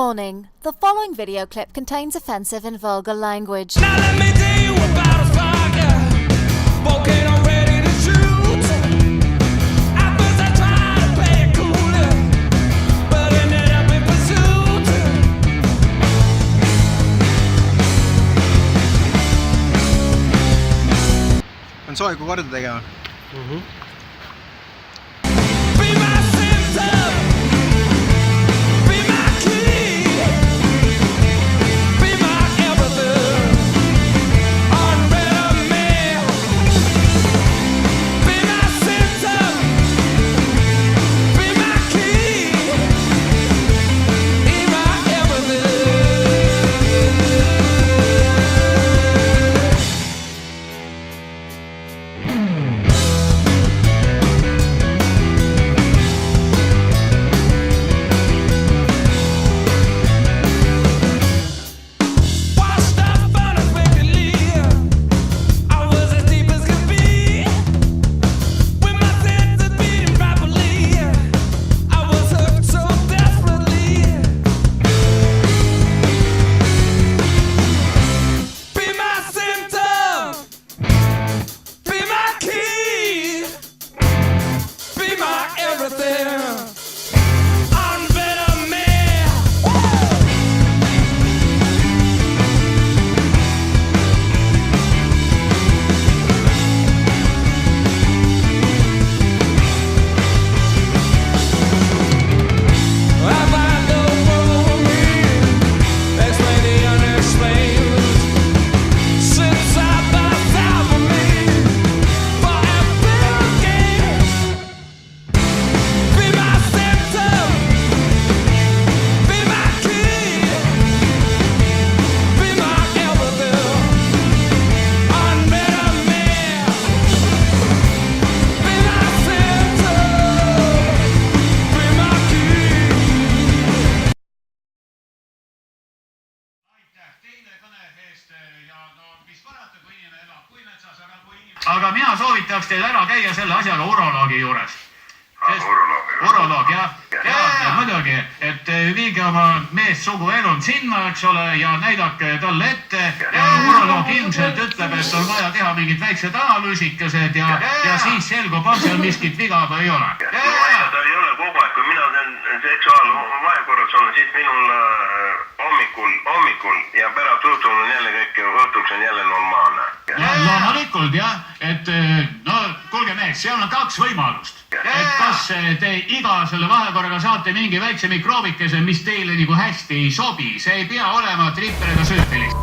Warning, the following video clip contains offensive and vulgar language. Now let me tell you about a fire, volcano ready to shoot. At first I tried to play it cool, but ended up in pursuit. On soe, kui korda tegema. Be my symptom, be my key, be my everything, unread man. Be my symptom, be my key, be my everything. Washed up unexpectedly, I was as deep as could be. With my senses beating rapidly, I was hurt so desperately. Be my symptom, be my key, be my everything. Unbetter man. I find no room for me. Explain the unexplained. Sit side by side with me for a game. Be my symptom, be my key, be my everything. Unbetter man. Be my symptom, be my key. Aitäh teile kõne eest ja no mis parata, kui inimene elab, kui metsas ära, kui inimene... Aga mina soovitaks teil ära käia selle asjaga uroloogi juures. Uroloog, jah. Ja muidugi, et viige oma meessugu elund sinna, eks ole, ja näidake talle ette. Ja uroloog ilmselt ütleb, et on vaja teha mingid väiksed analüüsikesed ja siis selgub, on seal miskit viga või ei ole. Ta ei ole kogu aeg, kui mina teen seksuaalvahekorras olen, siis minul hommikul ja pärast õhtul on jälle kõik, õhtuks on jälle normaalne. Loomulikult jah, et no kuulge mees, seal on kaks võimalust. Et kas te iga selle vahekorraga saate mingi väikse mikroobikese, mis teile nagu hästi ei sobi, see ei pea olema tripper ega sööpilis.